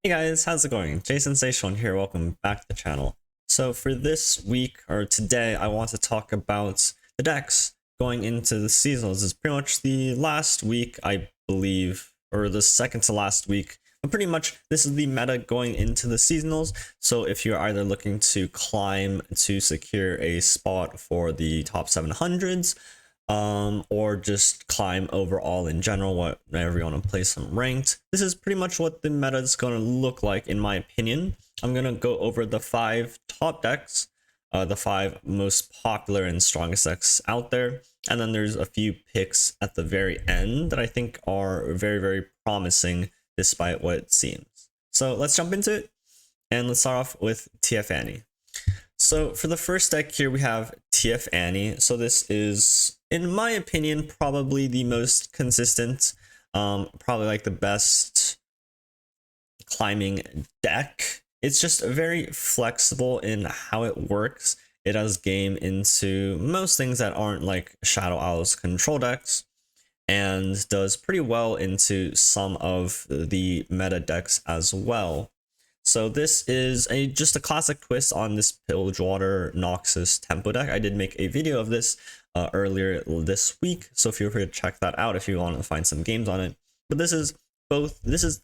Hey guys, how's it going? Jason Station here, welcome back to the channel. So for this week, or today, I want to talk about the decks going into the seasonals. It's pretty much the last week, I believe, or the second to last week. But pretty much, this is the meta going into the seasonals. So if you're either looking to climb to secure a spot for the top 700s, or just climb overall in general, whenever you want to play some ranked. This is pretty much what the meta is going to look like, in my opinion. I'm going to go over the 5 top decks, the 5 most popular and strongest decks out there, and then there's a few picks at the very end that I think are very, very promising despite what it seems. So let's jump into it, and let's start off with TF Annie. So for the first deck here, we have TF Annie. So this is, in my opinion, probably the most consistent, probably like the best climbing deck. It's just very flexible in how it works. It has game into most things that aren't like Shadow Owl's control decks, and does pretty well into some of the meta decks as well. So this is just a classic twist on this Bilgewater Noxus tempo deck. I did make a video of this earlier this week, so feel free to check that out if you want to find some games on it. But this is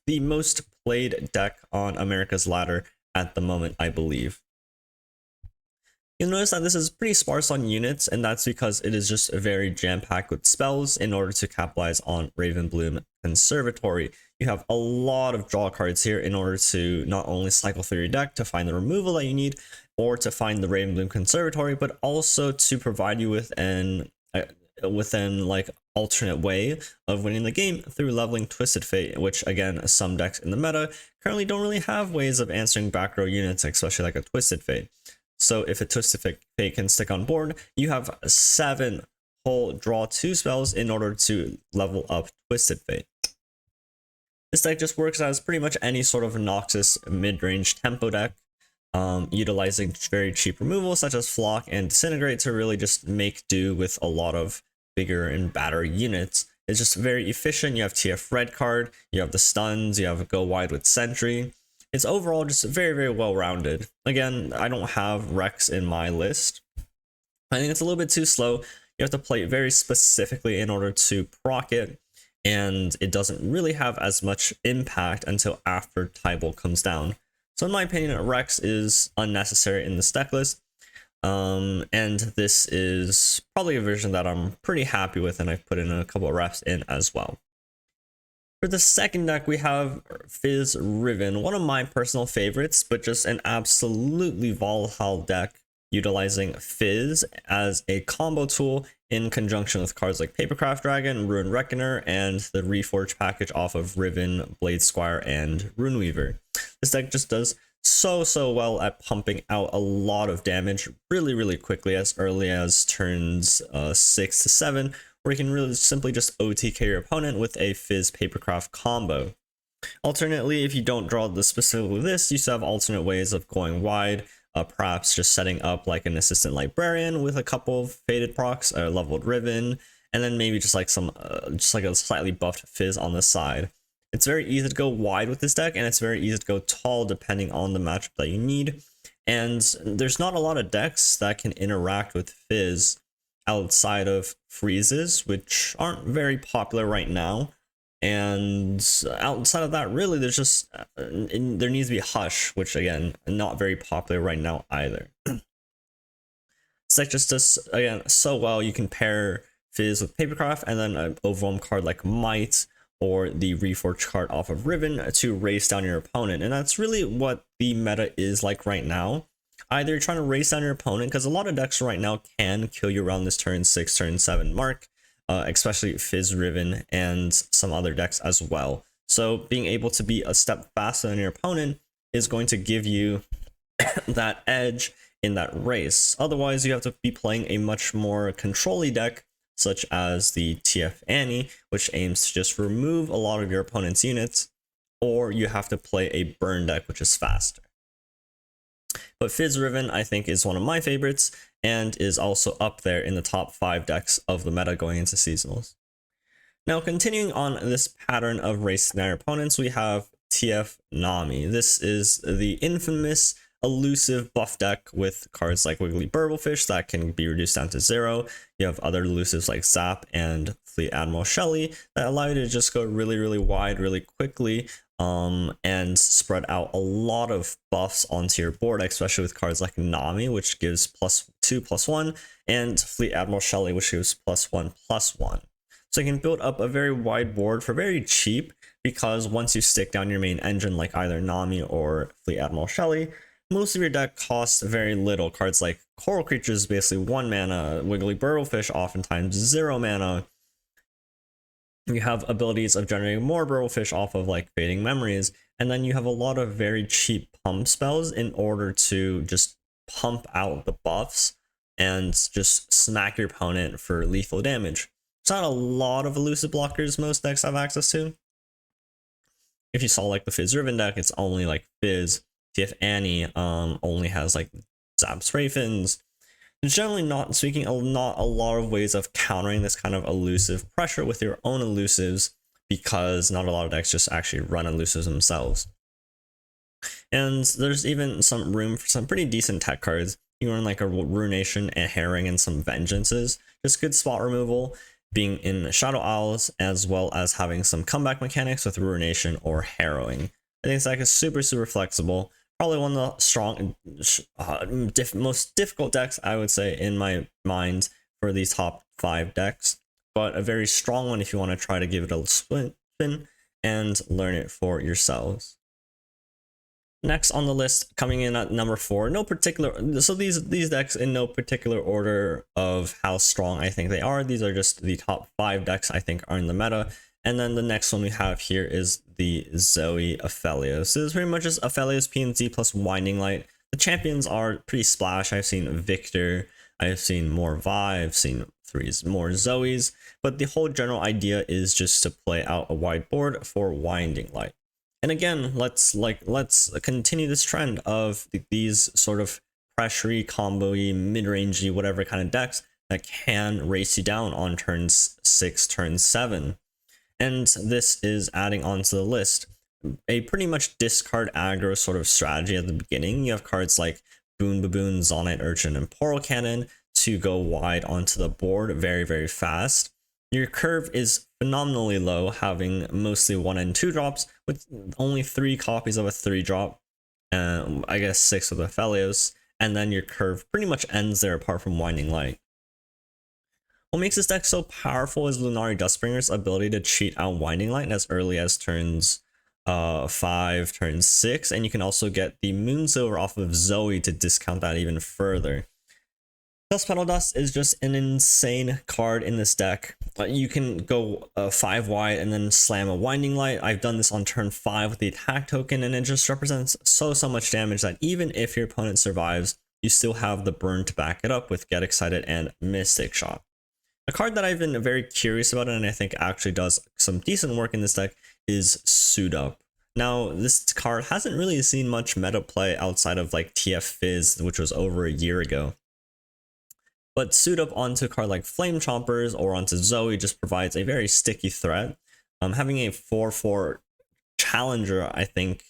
the most played deck on America's Ladder at the moment, I believe. You'll notice that this is pretty sparse on units, and that's because it is just very jam-packed with spells in order to capitalize on Ravenbloom Conservatory. You have a lot of draw cards here in order to not only cycle through your deck to find the removal that you need, or to find the Ravenbloom Conservatory, but also to provide you with an like alternate way of winning the game through leveling Twisted Fate, which again, some decks in the meta currently don't really have ways of answering back row units, especially like a Twisted Fate. So if a Twisted Fate can stick on board, you have 7 whole draw 2 spells in order to level up Twisted Fate. This deck just works as pretty much any sort of Noxus mid-range tempo deck, utilizing very cheap removal such as Flock and Disintegrate to really just make do with a lot of bigger and badder units. It's just very efficient. You have TF Red card, you have the stuns, you have Go Wide with Sentry. It's overall just very, very well-rounded. Again, I don't have Rex in my list. I think it's a little bit too slow. You have to play it very specifically in order to proc it, and it doesn't really have as much impact until after Tybalt comes down. So in my opinion, Rex is unnecessary in this deck list, and this is probably a version that I'm pretty happy with, and I've put in a couple of reps in as well. For the second deck, we have Fizz Riven, one of my personal favorites, but just an absolutely volatile deck utilizing Fizz as a combo tool in conjunction with cards like Papercraft Dragon, Ruin Reckoner, and the Reforge package off of Riven, Blade Squire, and Runeweaver. This deck just does so well at pumping out a lot of damage really quickly, as early as turns 6 to 7, where you can really simply just OTK your opponent with a Fizz Papercraft combo. Alternately, if you don't draw the specifically this, you still have alternate ways of going wide, perhaps just setting up like an Assistant Librarian with a couple of faded procs, leveled Riven, and then maybe just like some just like a slightly buffed Fizz on the side. It's very easy to go wide with this deck, and it's very easy to go tall depending on the matchup that you need. And there's not a lot of decks that can interact with Fizz outside of freezes, which aren't very popular right now. And outside of that, really, there's just there needs to be Hush, which again, not very popular right now either. This deck just does, again, so well. You can pair Fizz with Papercraft and then an overwhelm card like Might or the Reforge card off of Riven to race down your opponent, and that's really what the meta is like right now. Either you're trying to race down your opponent, because a lot of decks right now can kill you around this turn 6, turn 7 mark, especially Fizz Riven and some other decks as well. So being able to be a step faster than your opponent is going to give you that edge in that race. Otherwise, you have to be playing a much more control-y deck, such as the TF Annie, which aims to just remove a lot of your opponent's units, or you have to play a burn deck, which is faster. But Fizz Riven, I think, is one of my favorites, and is also up there in the top 5 decks of the meta going into seasonals. Now, continuing on this pattern of racing our opponents, we have TF Nami. This is the infamous elusive buff deck with cards like Wiggly Burblefish that can be reduced down to 0. You have other elusives like Zap and Fleet Admiral Shelly that allow you to just go really wide really quickly and spread out a lot of buffs onto your board, especially with cards like Nami, which gives +2/+1, and Fleet Admiral Shelly, which gives +1/+1. So you can build up a very wide board for very cheap, because once you stick down your main engine like either Nami or Fleet Admiral Shelly, most of your deck costs very little. Cards like Coral Creatures basically 1 mana, Wiggly Burblefish oftentimes 0 mana. You have abilities of generating more Burblefish off of like Fading Memories, and then you have a lot of very cheap pump spells in order to just pump out the buffs and just smack your opponent for lethal damage. It's not a lot of elusive blockers most decks have access to. If you saw like the Fizz Riven deck, it's only like Fizz. TF Annie only has like Zaps Ravens. Generally not speaking, not a lot of ways of countering this kind of elusive pressure with your own elusives, because not a lot of decks just actually run elusives themselves. And there's even some room for some pretty decent tech cards. You run like a Ruination, a Herring, and some Vengeances. Just good spot removal, being in Shadow Owls, as well as having some comeback mechanics with Ruination or Harrowing. I think this deck is super flexible. Probably one of the strong, most difficult decks, I would say, in my mind for these top 5 decks, but a very strong one if you want to try to give it a spin and learn it for yourselves. Next on the list, coming in at number 4, no particular, so these decks in no particular order of how strong I think they are. These are just the top 5 decks I think are in the meta. And then the next one we have here is the Zoe Aphelios. So this is pretty much just Aphelios PNC plus Winding Light. The champions are pretty splash. I've seen Victor, I've seen more Vi, I've seen more Zoes, but the whole general idea is just to play out a wide board for Winding Light. And again, let's continue this trend of these sort of pressure-y, combo-y, mid-rangey, whatever kind of decks that can race you down on turns 6, turn 7. And this is adding onto the list a pretty much discard aggro sort of strategy at the beginning. You have cards like Boon Baboon, Zonite Urchin, and Portal Cannon to go wide onto the board very fast. Your curve is phenomenally low, having mostly 1 and 2 drops with only 3 copies of a 3-drop, I guess 6 with Aphelios, and then your curve pretty much ends there apart from Winding Light. What makes this deck so powerful is Lunari Dustbringer's ability to cheat out Winding Light as early as turns 5, turn 6, and you can also get the Moonsilver off of Zoe to discount that even further. Dust Petal Dust is just an insane card in this deck. You can go 5 wide and then slam a Winding Light. I've done this on turn 5 with the attack token, and it just represents so much damage that even if your opponent survives, you still have the burn to back it up with Get Excited and Mystic Shot. A card that I've been very curious about, and I think actually does some decent work in this deck, is Suit Up. Now, this card hasn't really seen much meta play outside of like TF Fizz, which was over a year ago. But Suit Up onto a card like Flame Chompers or onto Zoe just provides a very sticky threat. Having a 4/4 challenger, I think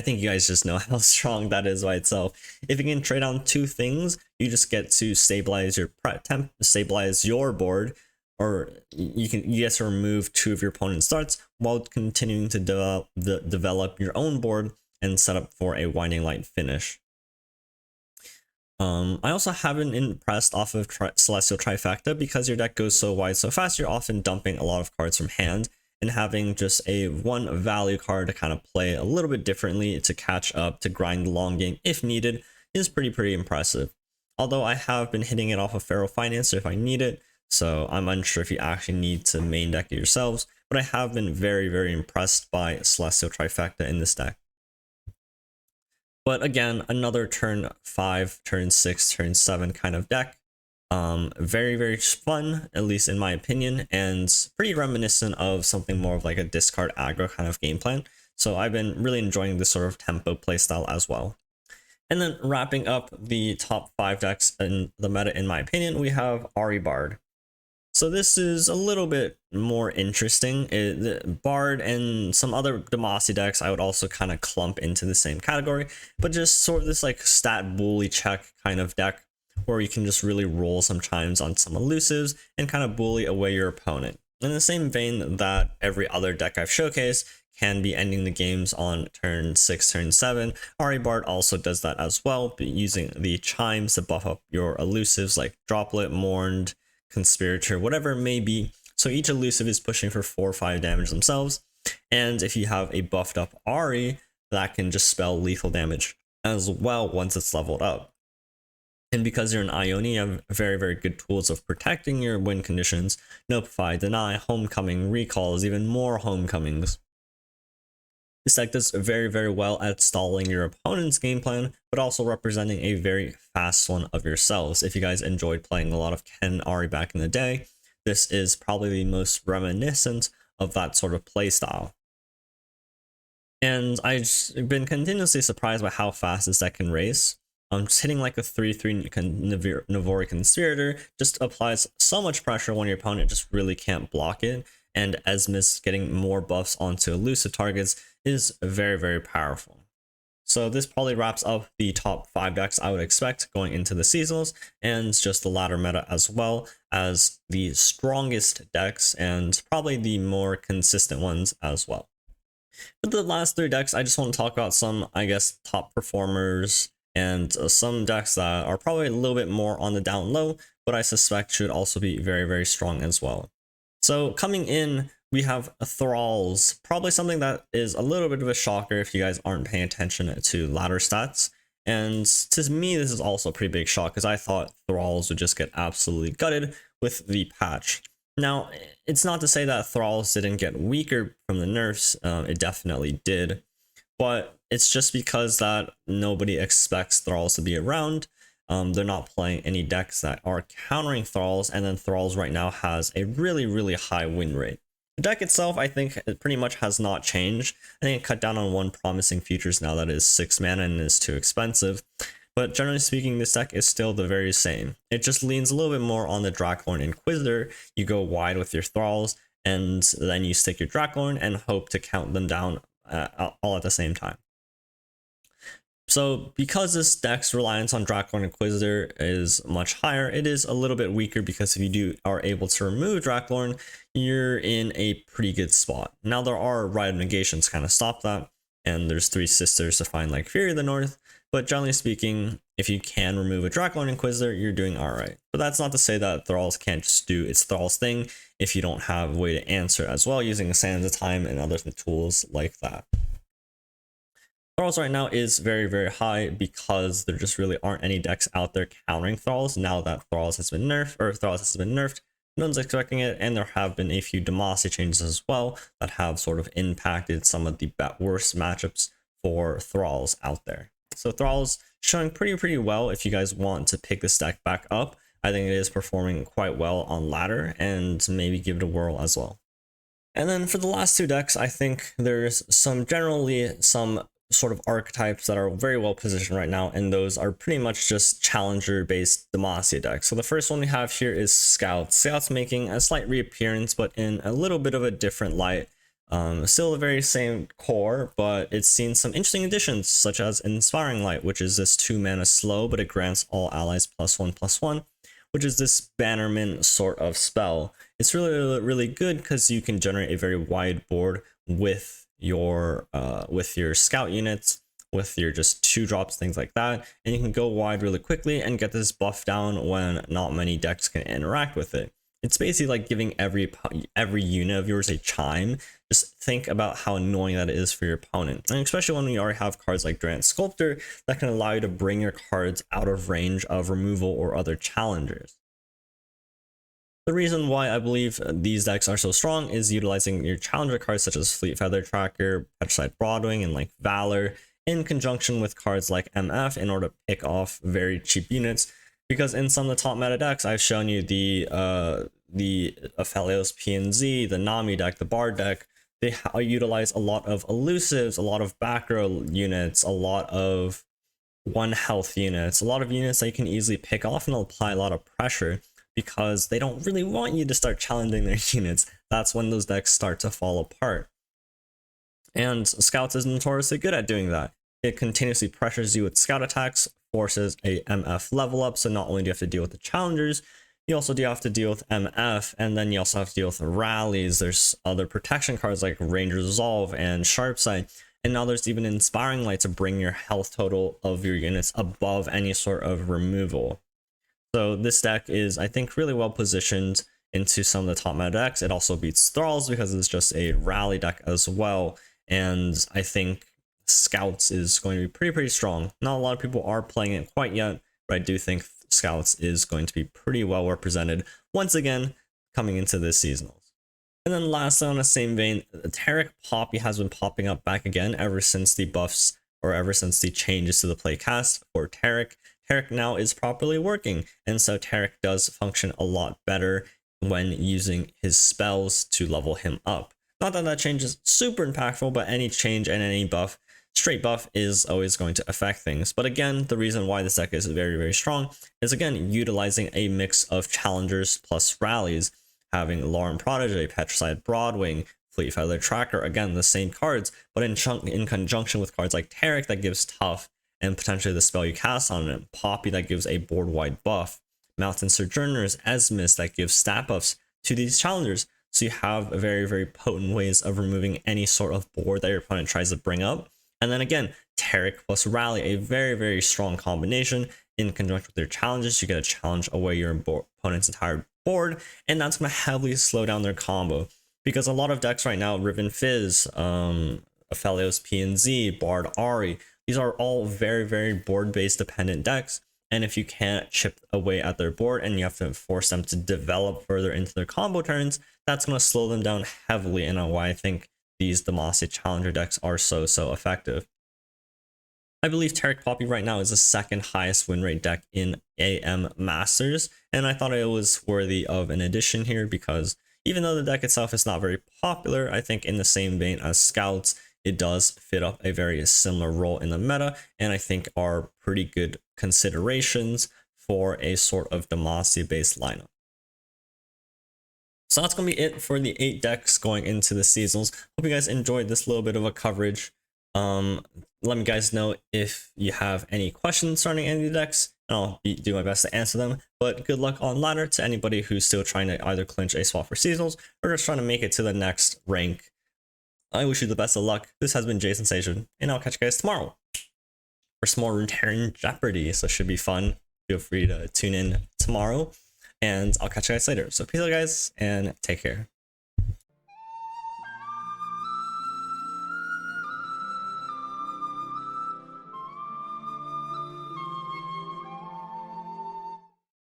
you guys just know how strong that is by itself. If you can trade on 2 things, you just get to stabilize your board, or you get to remove 2 of your opponent's starts while continuing to develop your own board and set up for a Winding Light finish. I also haven't impressed off of Celestial Trifecta because your deck goes so wide so fast. You're often dumping a lot of cards from hand, and having just a 1 value card to kind of play a little bit differently to catch up, to grind the long game if needed, is pretty impressive. Although I have been hitting it off of Pharaoh Financer if I need it, so I'm unsure if you actually need to main deck it yourselves, but I have been very impressed by Celestial Trifecta in this deck. But again, another turn 5, turn 6, turn 7 kind of deck. Very fun, at least in my opinion, and pretty reminiscent of something more of like a discard aggro kind of game plan. So I've been really enjoying this sort of tempo playstyle as well. And then wrapping up the top 5 decks in the meta, in my opinion, we have Ahri Bard. So this is a little bit more interesting. Bard and some other Demacia decks I would also kind of clump into the same category, but just sort of this like stat bully check kind of deck where you can just really roll some chimes on some elusives and kind of bully away your opponent. In the same vein that every other deck I've showcased can be ending the games on turn 6, turn 7. Ahri Bard also does that as well, but using the chimes to buff up your elusives like Droplet, Mourned, Conspirator, whatever it may be. So each elusive is pushing for 4 or 5 damage themselves. And if you have a buffed up Ahri, that can just spell lethal damage as well once it's leveled up. And because you're an Ione, you have very, very good tools of protecting your win conditions. Notify, Deny, Homecoming, Recalls, even more Homecomings. This deck does very, very well at stalling your opponent's game plan, but also representing a very fast one of yourselves. If you guys enjoyed playing a lot of Ken Ahri back in the day, this is probably the most reminiscent of that sort of playstyle. And I've been continuously surprised by how fast this deck can race. Just hitting like a 3/3 Navori Conspirator just applies so much pressure when your opponent just really can't block it, and Esmus getting more buffs onto elusive targets is very, very powerful. So this probably wraps up the top 5 decks I would expect going into the seasonals, and just the ladder meta as well as the strongest decks and probably the more consistent ones as well. For the last 3 decks, I just want to talk about some, I guess, top performers and some decks that are probably a little bit more on the down low, but I suspect should also be very, very strong as well. So coming in, we have Thralls, probably something that is a little bit of a shocker if you guys aren't paying attention to ladder stats. And to me, this is also a pretty big shock because I thought Thralls would just get absolutely gutted with the patch. Now, it's not to say that Thralls didn't get weaker from the nerfs, it definitely did, but it's just because that nobody expects Thralls to be around. They're not playing any decks that are countering Thralls, and then Thralls right now has a really, really high win rate. The deck itself, I think, it pretty much has not changed. I think it cut down on one promising features now that is 6 mana and is too expensive. But generally speaking, this deck is still the very same. It just leans a little bit more on the Draklorn Inquisitor. You go wide with your Thralls, and then you stick your Draklorn and hope to count them down all at the same time. So because this deck's reliance on Draklorn Inquisitor is much higher, it is a little bit weaker because if you are able to remove Draklorn, you're in a pretty good spot. Now there are Rite of Negations to kind of stop that, and there's 3 sisters to find like Fury of the North, but generally speaking, if you can remove a Draklorn Inquisitor, you're doing alright. But that's not to say that Thralls can't just do its Thralls thing if you don't have a way to answer as well using Sands of Time and other tools like that. Thralls right now is very, very high because there just really aren't any decks out there countering Thralls now that Thralls has been nerfed. No one's expecting it, and there have been a few Demacia changes as well that have sort of impacted some of the worst matchups for Thralls out there. So Thralls showing pretty well if you guys want to pick this deck back up. I think it is performing quite well on ladder, and maybe give it a whirl as well. And then for the last 2 decks, I think there's generally some sort of archetypes that are very well positioned right now, and those are pretty much just challenger based Demacia decks. So the first one we have here is Scout. Scout's making a slight reappearance, but in a little bit of a different light. Still the very same core, but it's seen some interesting additions such as Inspiring Light, which is this 2 mana slow, but it grants all allies +1/+1, which is this bannerman sort of spell. It's really good because you can generate a very wide board with your scout units, with your just 2-drops, things like that, and you can go wide really quickly and get this buff down when not many decks can interact with it. It's basically like giving every unit of yours a chime. Just think about how annoying that is for your opponent, and especially when you already have cards like Durant Sculptor that can allow you to bring your cards out of range of removal or other challengers. The reason why I believe these decks are so strong is utilizing your challenger cards such as Fleet Feather Tracker, Petricide Broadwing, and like Valor in conjunction with cards like MF in order to pick off very cheap units. Because in some of the top meta decks, I've shown you the Aphelios PNZ, the Nami deck, the Bard deck. They utilize a lot of elusives, a lot of back row units, a lot of 1 health units, a lot of units that you can easily pick off and apply a lot of pressure because they don't really want you to start challenging their units. That's when those decks start to fall apart. And Scouts is notoriously good at doing that. It continuously pressures you with scout attacks, forces a MF level up, so not only do you have to deal with the challengers, you also do have to deal with MF, and then you also have to deal with rallies. There's other protection cards like Ranger's Resolve and Sharpsight, and now there's even Inspiring Light to bring your health total of your units above any sort of removal. So this deck is, I think, really well positioned into some of the top meta decks. It also beats Thralls because it's just a rally deck as well, and I think Scouts is going to be pretty strong. Not a lot of people are playing it quite yet, but I do think Scouts is going to be pretty well represented once again coming into this seasonals. And then lastly, on the same vein, Taric Poppy has been popping up back again ever since the buffs, or ever since the changes to the playcast for Taric. Taric now is properly working, and so Taric does function a lot better when using his spells to level him up. Not that that change is super impactful, but any change and any buff, straight buff, is always going to affect things. But again, the reason why this deck is very strong is, again, utilizing a mix of challengers plus rallies, having Lauren Protege, Petricide Broadwing, Fleet Feather Tracker, again, the same cards, but in conjunction with cards like Taric that gives tough and potentially the spell you cast on it, Poppy that gives a board-wide buff, Mountain Sojourners, Esmus that gives stat buffs to these challengers. So you have very potent ways of removing any sort of board that your opponent tries to bring up. And then again, Taric plus Rally, a very strong combination. In conjunction with your challenges, you get to challenge away your opponent's entire board, and that's going to heavily slow down their combo. Because a lot of decks right now, Riven Fizz, Aphelios PNZ, Bard Ahri, these are all very board-based dependent decks. And if you can't chip away at their board and you have to force them to develop further into their combo turns, that's going to slow them down heavily, and why I think these Demacia Challenger decks are so effective. I believe Taric Poppy right now is the second highest win rate deck in AM Masters, and I thought it was worthy of an addition here because even though the deck itself is not very popular, I think in the same vein as Scouts, it does fit up a very similar role in the meta, and I think are pretty good considerations for a sort of Demacia based lineup. So that's going to be it for the 8 decks going into the seasonals. Hope you guys enjoyed this little bit of a coverage. Let me guys know if you have any questions surrounding any of the decks, and I'll do my best to answer them. But good luck on ladder to anybody who's still trying to either clinch a spot for seasonals or just trying to make it to the next rank. I wish you the best of luck. This has been Jason Station, and I'll catch you guys tomorrow for some more Runeterra Jeopardy. So it should be fun. Feel free to tune in tomorrow, and I'll catch you guys later. So peace out, guys, and take care.